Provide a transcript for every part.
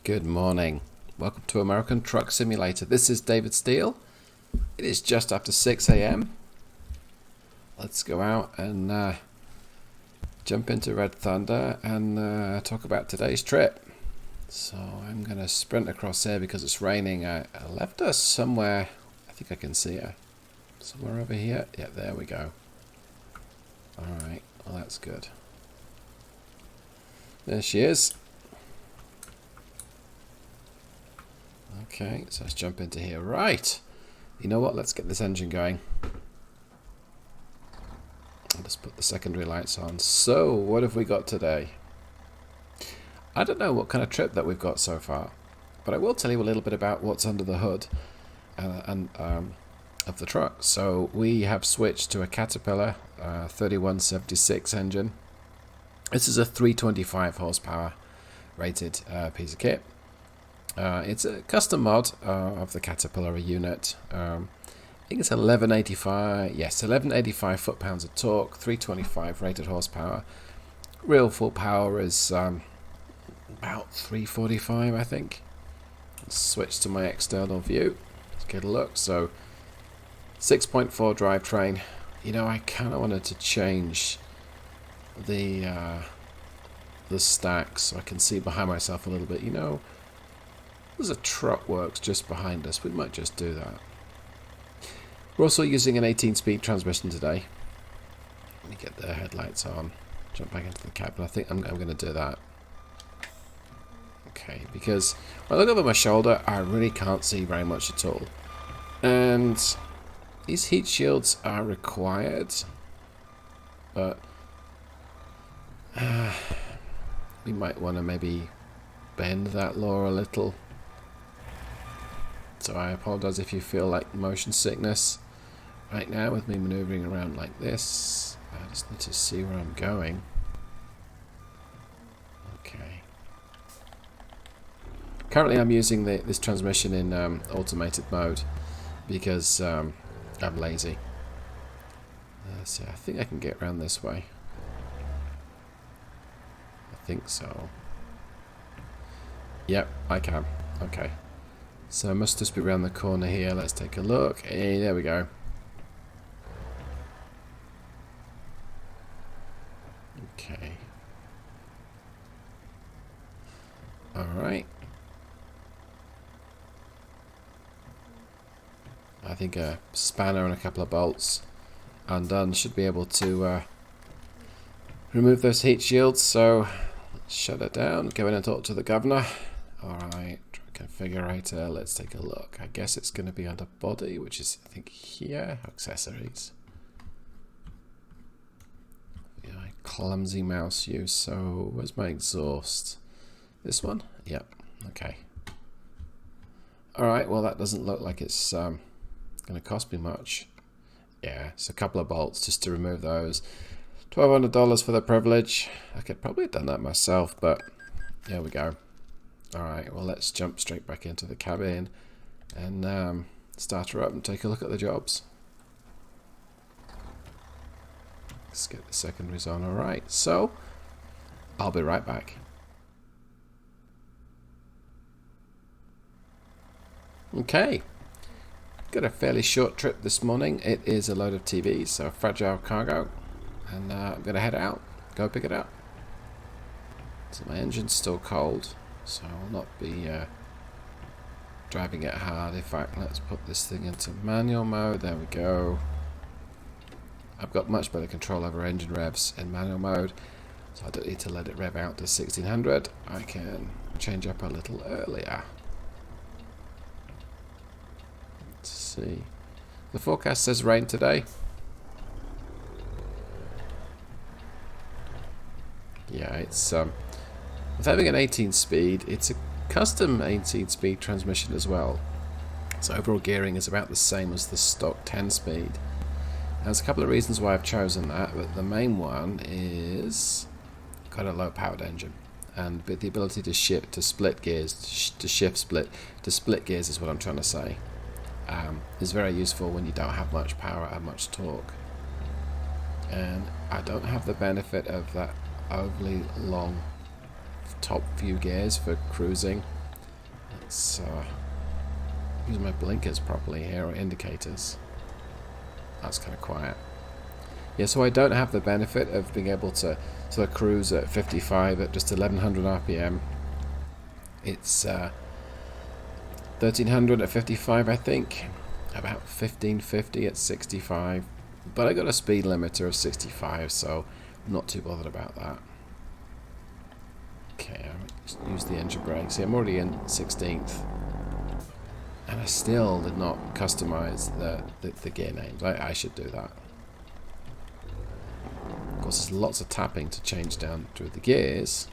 Good morning. Welcome to American Truck Simulator. This is David Steele. It is just after 6 a.m. Let's go out and jump into Red Thunder and talk about today's trip. So I'm going to sprint across here because it's raining. I left her somewhere. I think I can see her. Somewhere over here. Yeah, there we go. Alright, well that's good. There she is. Okay, so let's jump into here. Right. You know what? Let's get this engine going. I'll just put the secondary lights on. So, what have we got today? I don't know what kind of trip that we've got so far, but I will tell you a little bit about what's under the hood of the truck. So, we have switched to a Caterpillar 3176 engine. This is a 325 horsepower rated piece of kit. It's a custom mod of the Caterpillar unit. I think it's 1185. Yes, 1185 foot-pounds of torque, 325 rated horsepower. Real full power is about 345, I think. Let's switch to my external view. Let's get a look. So, 6.4 drivetrain. You know, I kind of wanted to change the stacks so I can see behind myself a little bit. You know, there's a truck works just behind us. We might just do that. We're also using an 18-speed transmission today. Let me get the headlights on. Jump back into the cabin. I think I'm going to do that. Okay, because when I look over my shoulder, I really can't see very much at all. And these heat shields are required, but we might want to maybe bend that law a little. So I apologize if you feel like motion sickness right now with me maneuvering around like this. I just need to see where I'm going. Okay. Currently I'm using this transmission in automated mode because I'm lazy. So I think I can get around this way. I think so. Yep, I can. Okay. So I must just be around the corner here. Let's take a look. Hey, there we go. Okay. Alright. I think a spanner and a couple of bolts undone should be able to remove those heat shields. So let's shut it down. Go in and talk to the governor. Alright. Configurator, let's take a look. I guess it's going to be under body, which is, I think, here. Accessories. Yeah, clumsy mouse use. So, where's my exhaust? This one? Yep. Okay. Alright, well, that doesn't look like it's going to cost me much. Yeah, it's a couple of bolts just to remove those. $1,200 for the privilege. I could probably have done that myself, but there we go. Alright, well let's jump straight back into the cabin and start her up and take a look at the jobs. Let's get the secondaries on. Alright, so I'll be right back. Okay, got a fairly short trip this morning. It is a load of TVs, so fragile cargo, and I'm going to head out, go pick it up. So my engine's still cold. So I'll not be driving it hard. In fact, let's put this thing into manual mode. There we go. I've got much better control over engine revs in manual mode, so I don't need to let it rev out to 1600. I can change up a little earlier. Let's see. The forecast says rain today. Yeah, it's with having an 18-speed, it's a custom 18-speed transmission as well. So overall gearing is about the same as the stock 10-speed. There's a couple of reasons why I've chosen that, but the main one is quite a low-powered engine, and the ability to shift to split gears, to split gears is what I'm trying to say. Is very useful when you don't have much power and much torque. And I don't have the benefit of that overly long top view gears for cruising. Let's use my blinkers properly here, or indicators. That's kind of quiet. Yeah, so I don't have the benefit of being able to sort of cruise at 55 at just 1100 RPM. It's 1300 at 55, I think. About 1550 at 65. But I got a speed limiter of 65, so I'm not too bothered about that. Okay, I'll use the engine brake. See, I'm already in 16th. And I still did not customize the gear names. I should do that. Of course, there's lots of tapping to change down through the gears.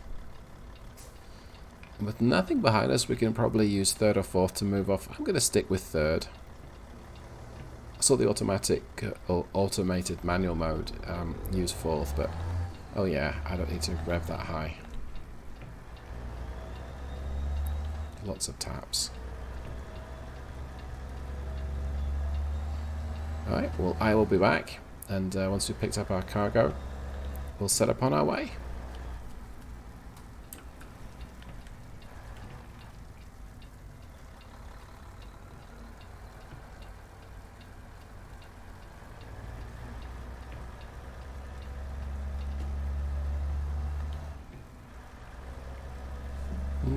And with nothing behind us, we can probably use third or fourth to move off. I'm going to stick with third. I saw the automatic or automated manual mode use fourth, but oh yeah, I don't need to rev that high. Lots of taps. Alright, well, I will be back, and once we've picked up our cargo, we'll set up on our way.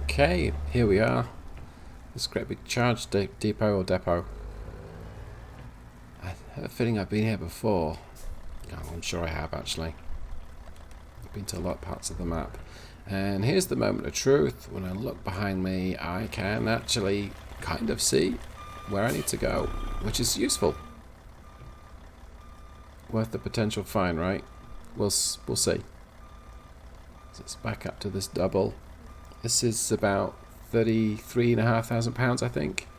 Okay, here we are. This great big charge depot or depot. I have a feeling I've been here before. Oh, I'm sure I have actually. I've been to a lot of parts of the map. And here's the moment of truth. When I look behind me, I can actually kind of see where I need to go, which is useful. Worth the potential fine, right? We'll see. So it's back up to this double. This is about £33,500, I think,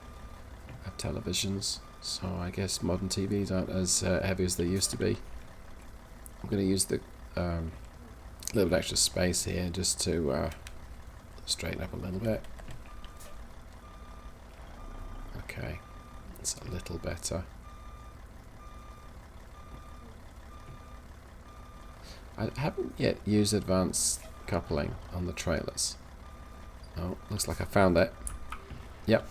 of televisions. So I guess modern TVs aren't as heavy as they used to be. I'm going to use the little bit extra space here just to straighten up a little bit. Okay, it's a little better. I haven't yet used advanced coupling on the trailers. Oh, looks like I found it. Yep.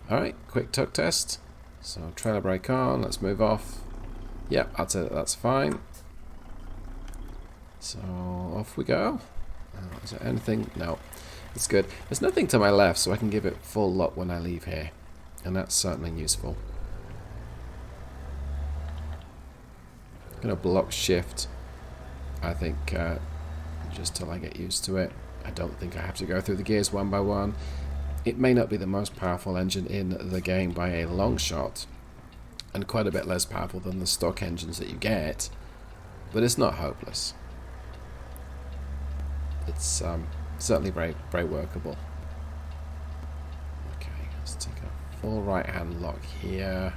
Alright, quick tuck test. So trailer brake on, let's move off. Yep, that's fine. So off we go. Is there anything? No, it's good. There's nothing to my left, so I can give it full lock when I leave here. And that's certainly useful. I'm going to block shift, I think, just till I get used to it. I don't think I have to go through the gears one by one. It may not be the most powerful engine in the game by a long shot, and quite a bit less powerful than the stock engines that you get, but it's not hopeless. It's certainly very, very workable. Okay, let's take a full right hand lock here.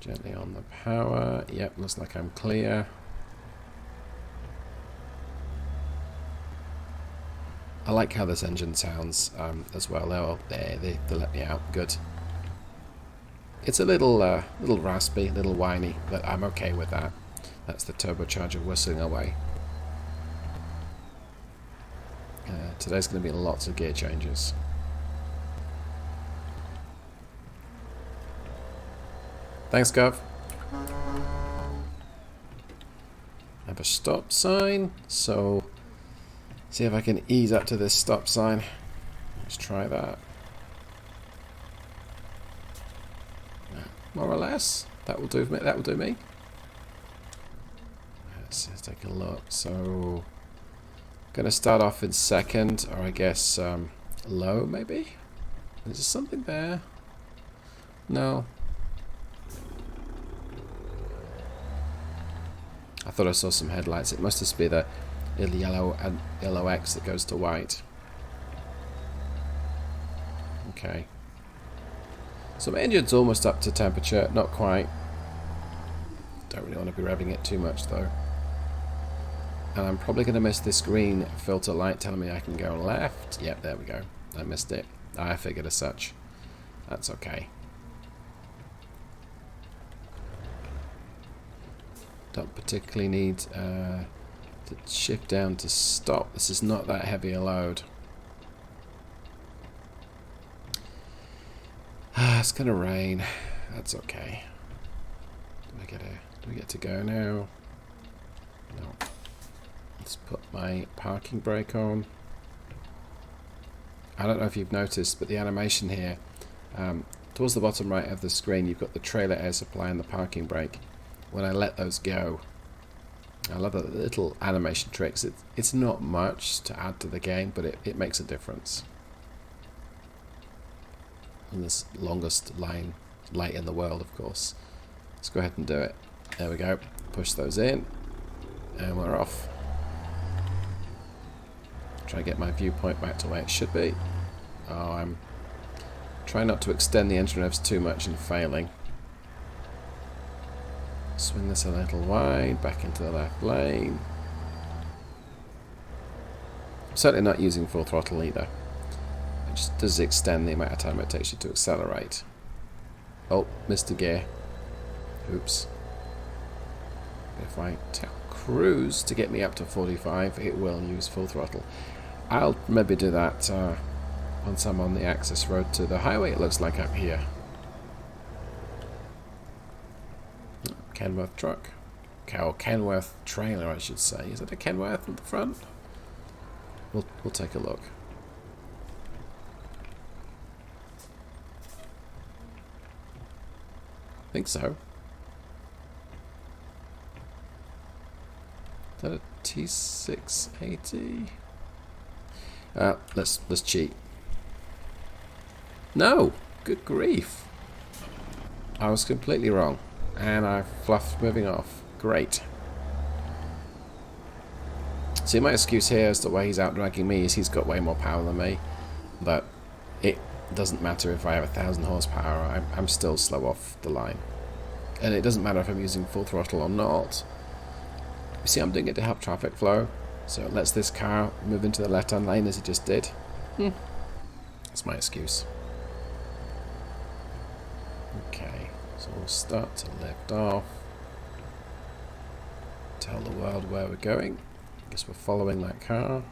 Gently on the power. Yep, looks like I'm clear. I like how this engine sounds as well. Oh, they let me out. Good. It's a little raspy, a little whiny, but I'm okay with that. That's the turbocharger whistling away. Today's going to be lots of gear changes. Thanks, Gov. I have a stop sign, so see if I can ease up to this stop sign. Let's try that. More or less. That will do me. That will do me. Let's take a look. So, gonna start off in second, or I guess low maybe. Is there something there? No. I thought I saw some headlights. It must just be the yellow and yellow X that goes to white. Okay. So my engine's almost up to temperature, not quite. Don't really want to be revving it too much though. And I'm probably going to miss this green filter light telling me I can go left. Yep, there we go. I missed it. I figured as such. That's okay. Don't particularly need to shift down to stop. This is not that heavy a load. It's gonna rain. That's okay. Do we get to go now? No. Let's put my parking brake on. I don't know if you've noticed, but the animation here, towards the bottom right of the screen, you've got the trailer air supply and the parking brake. When I let those go, I love the little animation tricks. It's not much to add to the game, but it makes a difference. And this longest light in the world, of course. Let's go ahead and do it. There we go. Push those in, and we're off. Try to get my viewpoint back to where it should be. Oh, I'm trying not to extend the engine revs too much and failing. Swing this a little wide, back into the left lane. I'm certainly not using full throttle either. It just does extend the amount of time it takes you to accelerate. Oh, missed a gear. Oops. If I tell cruise to get me up to 45, it will use full throttle. I'll maybe do that once I'm on the access road to the highway, it looks like up here. Kenworth truck. Or Kenworth trailer, I should say. Is it a Kenworth at the front? We'll take a look. I think so. Is that a T680? Let's cheat. No! Good grief. I was completely wrong. And I fluffed moving off. Great. See, my excuse here as to why he's out dragging me is he's got way more power than me. But it doesn't matter if I have 1,000 horsepower, I'm still slow off the line. And it doesn't matter if I'm using full throttle or not. You see, I'm doing it to help traffic flow. So it lets this car move into the left-hand lane as it just did. That's my excuse. Okay, so we'll start to lift off. Tell the world where we're going. Guess we're following that car.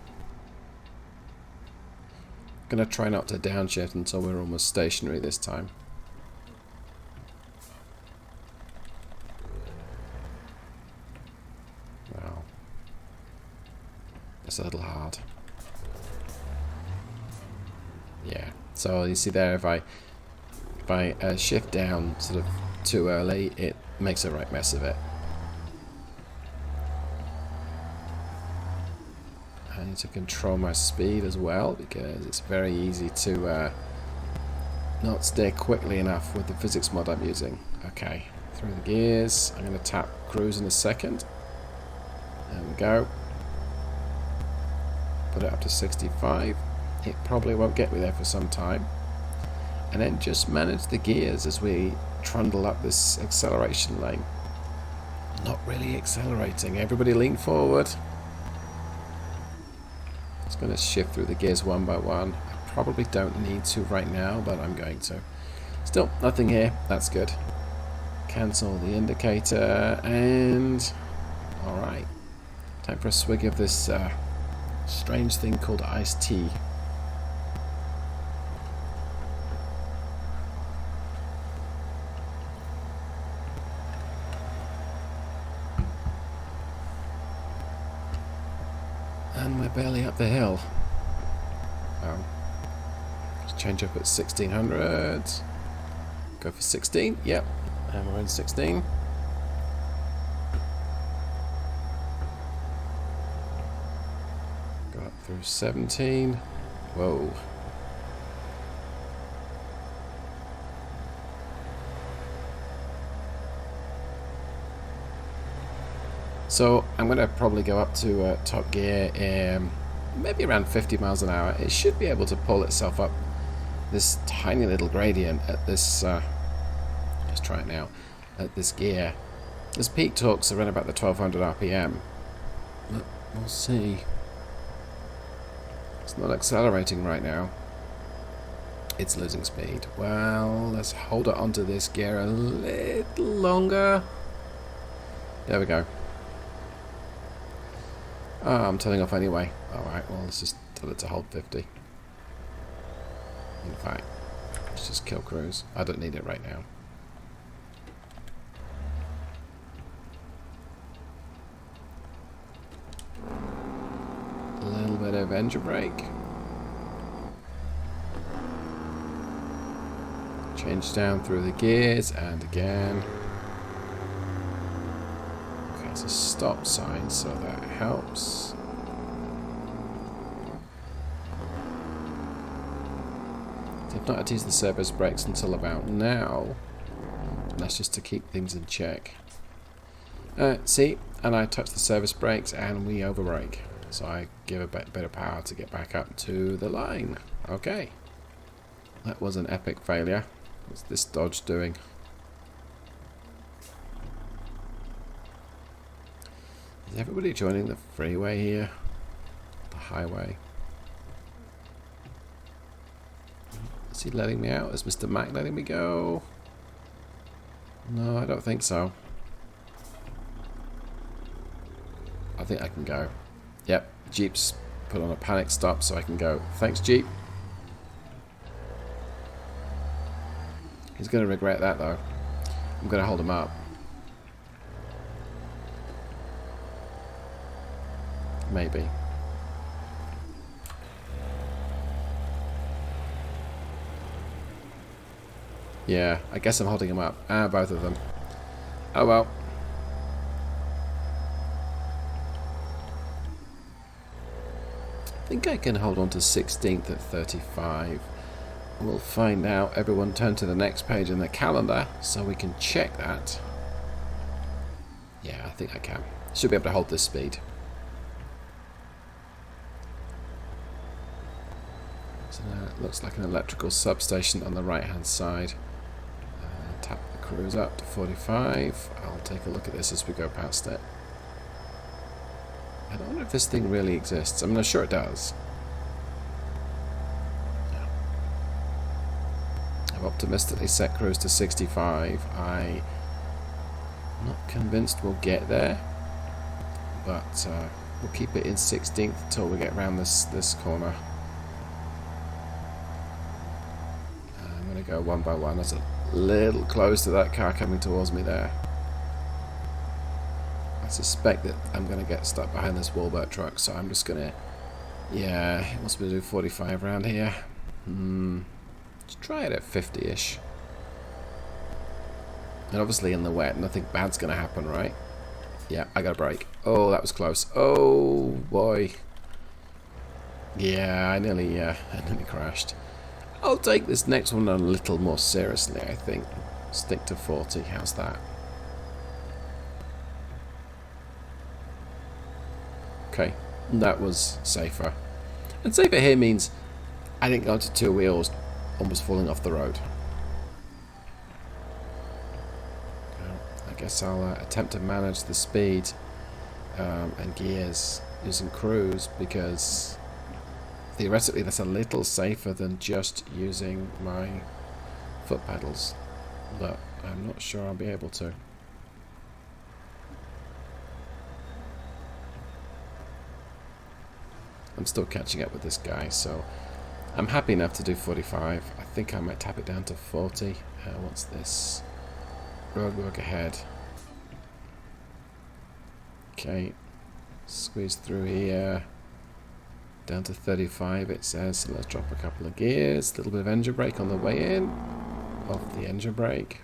Gonna try not to downshift until we're almost stationary this time. Wow. That's a little hard. Yeah. So you see there, if I shift down sort of too early, it makes a right mess of it. I need to control my speed as well, because it's very easy to not steer quickly enough with the physics mod I'm using. Okay, through the gears. I'm going to tap cruise in a second. There we go. Put it up to 65. It probably won't get me there for some time. And then just manage the gears as we trundle up this acceleration lane. Not really accelerating. Everybody lean forward. Just going to shift through the gears one by one. I probably don't need to right now, but I'm going to. Still, nothing here. That's good. Cancel the indicator, and alright. Time for a swig of this strange thing called iced tea. And we're barely up the hill. Oh. Let's change up at 1600. Go for 16. Yep. And we're in 16. Go up through 17. Whoa. So I'm going to probably go up to top gear maybe around 50 miles an hour. It should be able to pull itself up this tiny little gradient at this, let's try it now, at this gear. This peak torque's around about the 1200 RPM. But we'll see. It's not accelerating right now. It's losing speed. Well, let's hold it onto this gear a little longer. There we go. Oh, I'm turning off anyway. Alright, well, let's just tell it to hold 50. In fact, let's just kill cruise. I don't need it right now. A little bit of engine brake. Change down through the gears, and again. Okay, it's a stop sign, so that helps. I've not had to use the service brakes until about now. And that's just to keep things in check. See, and I touch the service brakes and we overbrake. So I give a bit of power to get back up to the line. Okay. That was an epic failure. What's this Dodge doing? Is everybody joining the freeway here? The highway? Is he letting me out? Is Mr. Mac letting me go? No, I don't think so. I think I can go. Yep, Jeep's put on a panic stop so I can go. Thanks, Jeep. He's going to regret that, though. I'm going to hold him up. Maybe. Yeah, I guess I'm holding him up. Both of them. Oh well. I think I can hold on to 16th at 35. We'll find out. Everyone turn to the next page in the calendar so we can check that. Yeah, I think I can. Should be able to hold this speed. So now it looks like an electrical substation on the right hand side. Tap the cruise up to 45. I'll take a look at this as we go past it. I don't know if this thing really exists. I'm not sure it does. I've optimistically set cruise to 65. I'm not convinced we'll get there, but we'll keep it in 16th until we get around this corner. I'm going to go one by one. That's a little close to that car coming towards me there. I suspect that I'm going to get stuck behind this Walbert truck, so I'm just going to... Yeah, it wants me to do 45 around here. Let's try it at 50-ish. And obviously in the wet, nothing bad's going to happen, right? Yeah, I got a brake. Oh, that was close. Oh, boy. Yeah, I nearly crashed. I'll take this next one a little more seriously, I think. Stick to 40. How's that? Okay, that was safer. And safer here means I didn't go into two wheels almost falling off the road. I guess I'll attempt to manage the speed and gears using cruise, because theoretically that's a little safer than just using my foot pedals, but I'm not sure I'll be able to. I'm still catching up with this guy, so I'm happy enough to do 45. I think I might tap it down to 40. What's this? Roadwork ahead. Okay, squeeze through here. Down to 35 it says, so let's drop a couple of gears. A little bit of engine brake on the way in. Off the engine brake.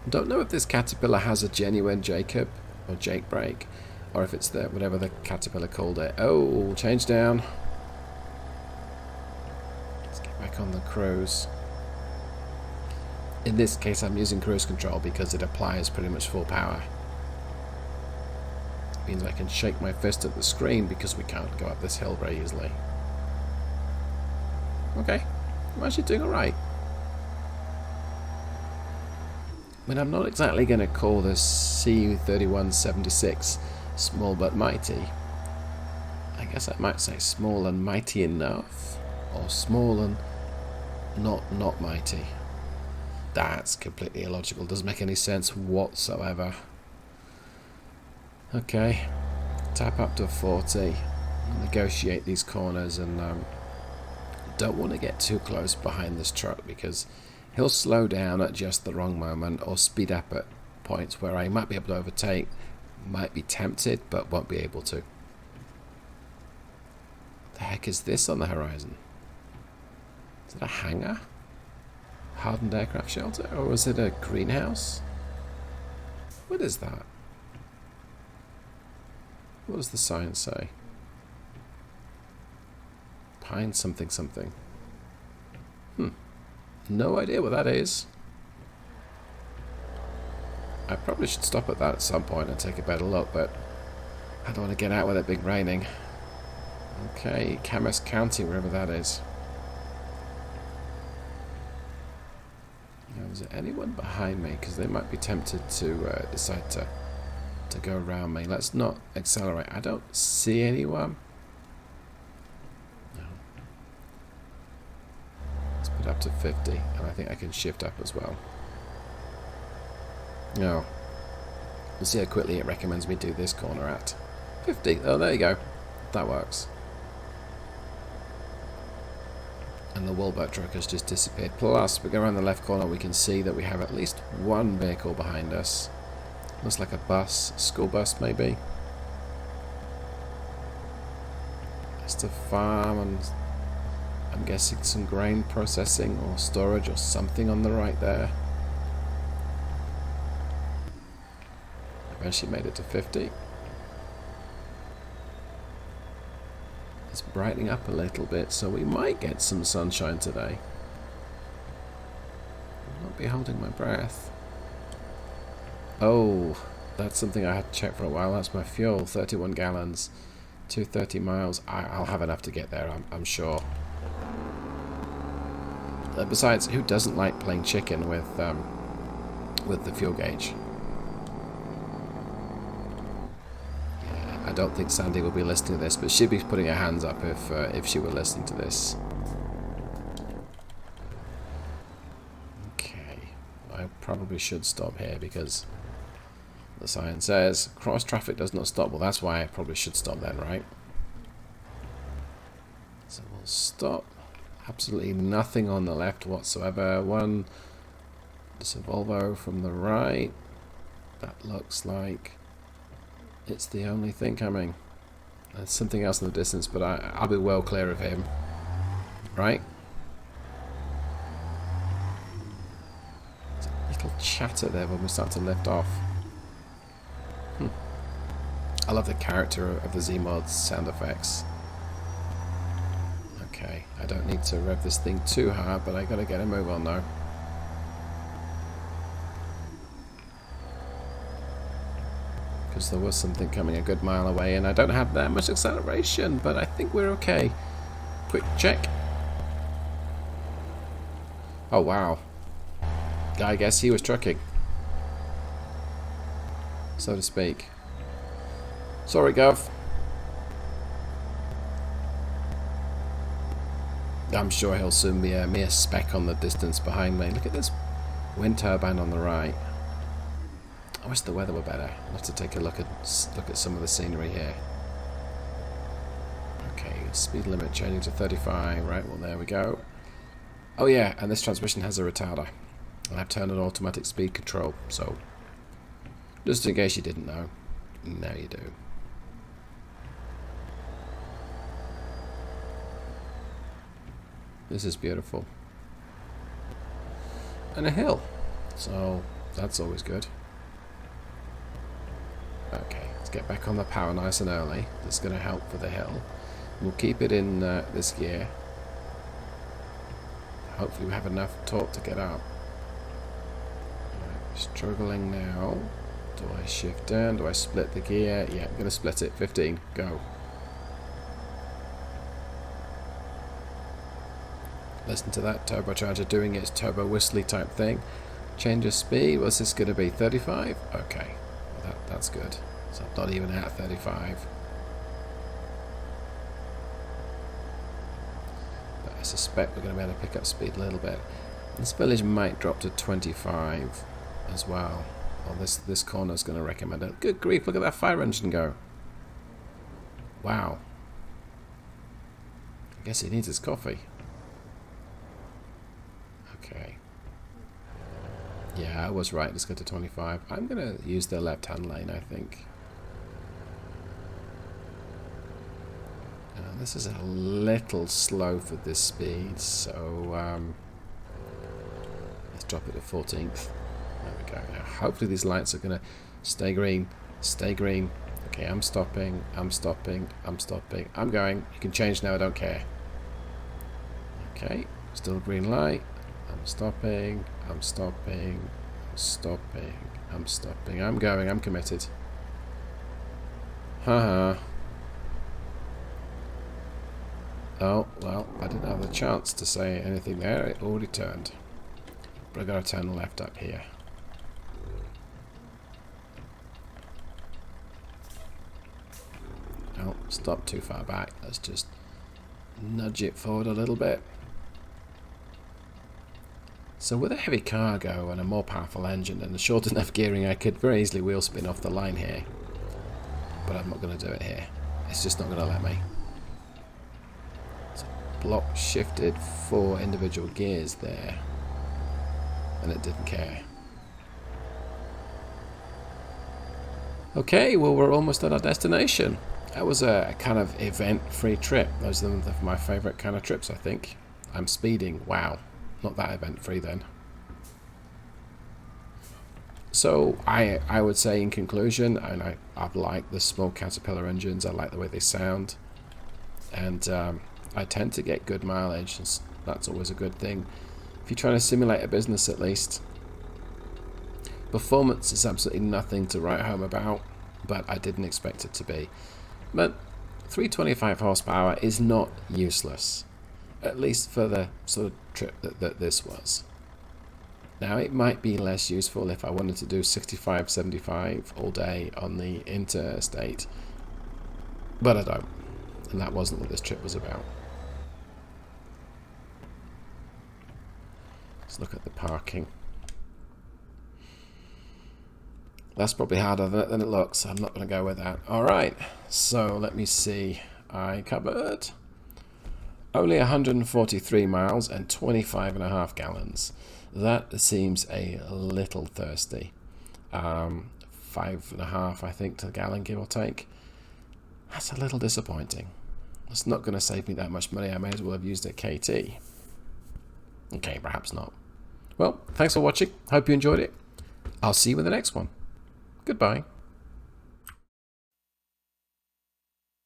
Don't know if this Caterpillar has a genuine Jacob or Jake brake, or if it's the whatever the Caterpillar called it. Oh, change down. Let's get back on the cruise. In this case I'm using cruise control because it applies pretty much full power. It means I can shake my fist at the screen because we can't go up this hill very easily. Okay, I'm actually doing alright. I mean, I'm not exactly going to call this CU3176 small but mighty. I guess I might say small and mighty enough, or small and not mighty. That's completely illogical, doesn't make any sense whatsoever. Okay, Tap up to 40. Negotiate these corners, and don't want to get too close behind this truck because he'll slow down at just the wrong moment or speed up at points where I might be able to overtake, might be tempted, but won't be able to. The heck is this on the horizon? Is it a hangar? Hardened aircraft shelter? Or is it a greenhouse? What is that? What does the sign say? Pine something something. No idea what that is. I probably should stop at that at some point and take a better look, but I don't want to get out with it being raining. Okay, Camas County, wherever that is. Now, is there anyone behind me? Because they might be tempted to decide to go around me. Let's not accelerate. I don't see anyone. No. Let's put up to 50, and I think I can shift up as well. No. We'll see how quickly it recommends me do this corner at. 50. Oh, there you go. That works. And the wheelboat truck has just disappeared. Plus, we go around the left corner, we can see that we have at least one vehicle behind us. Looks like a bus, school bus maybe. It's a farm, and I'm guessing some grain processing or storage or something on the right there. Eventually made it to 50. It's brightening up a little bit, so we might get some sunshine today. I'll not be holding my breath. Oh, that's something I had to check for a while. That's my fuel, 31 gallons, 230 miles. I'll have enough to get there, I'm sure. Besides, who doesn't like playing chicken with the fuel gauge? I don't think Sandy will be listening to this, but she'd be putting her hands up if she were listening to this. Okay, I probably should stop here because the sign says cross traffic does not stop. Well, that's why I probably should stop then, right? So we'll stop. Absolutely nothing on the left whatsoever. There's a Volvo from the right. That looks like it's the only thing coming. There's something else in the distance, but I'll be well clear of him. Right? There's a little chatter there when we start to lift off. I love the character of the Zeemods sound effects. Okay, I don't need to rev this thing too hard, but I gotta get a move on now. Because there was something coming a good mile away, and I don't have that much acceleration, but I think we're okay. Quick check. Oh wow. I guess he was trucking, so to speak. Sorry, Gov. I'm sure he'll soon be a mere speck on the distance behind me. Look at this wind turbine on the right. I wish the weather were better. I'll have to take a look at some of the scenery here. Okay, speed limit changing to 35. Right, well there we go. Oh yeah, and this transmission has a retarder. And I've turned on automatic speed control, so just in case you didn't know, now you do. This is beautiful. And a hill, so that's always good. Okay, let's get back on the power nice and early. That's going to help for the hill. We'll keep it in this gear. Hopefully we have enough torque to get up. Right, struggling now. Do I shift down? Do I split the gear? Yeah, I'm going to split it. 15, go. Listen to that turbocharger doing its turbo whistly type thing. Change of speed. What's this going to be? 35? Okay. That's good. So I'm not even at 35. But I suspect we're going to be able to pick up speed a little bit. This village might drop to 25 as well. Well, this corner is going to recommend it. Good grief, look at that fire engine go. Wow. I guess he needs his coffee. Okay. Yeah, I was right. Let's go to 25. I'm going to use the left-hand lane, I think. This is a little slow for this speed, so let's drop it to 14th. There we go. Now, hopefully these lights are going to stay green. Stay green. Okay, I'm stopping. I'm stopping. I'm stopping. I'm going. You can change now. I don't care. Okay, still green light. I'm stopping. I'm stopping. I'm stopping. I'm stopping. I'm going. I'm committed. Haha. Oh, well, I didn't have the chance to say anything there. It already turned. But I've got to turn left up here. Oh, stop too far back. Let's just nudge it forward a little bit. So with a heavy cargo and a more powerful engine and a short enough gearing, I could very easily wheel spin off the line here. But I'm not going to do it here. It's just not going to let me. Block shifted 4 individual gears there, and it didn't care. Okay, well, we're almost at our destination. That was a kind of event-free trip. Those are my favourite kind of trips, I think. I'm speeding. Wow, not that event-free then. So I would say in conclusion, and I like the small Caterpillar engines. I like the way they sound, and I tend to get good mileage. That's always a good thing. If you're trying to simulate a business, at least. Performance is absolutely nothing to write home about, but I didn't expect it to be. But 325 horsepower is not useless, at least for the sort of trip that this was. Now, it might be less useful if I wanted to do 65, 75 all day on the interstate, but I don't, and that wasn't what this trip was about. Let's look at the parking. That's probably harder than it looks. I'm not going to go with that. Alright, so let me see. I covered only 143 miles and 25.5 gallons. That seems a little thirsty. 5.5, I think, to the gallon, give or take. That's a little disappointing. It's not going to save me that much money. I may as well have used a KT. Okay, perhaps not. Well, thanks for watching. Hope you enjoyed it. I'll see you in the next one. Goodbye.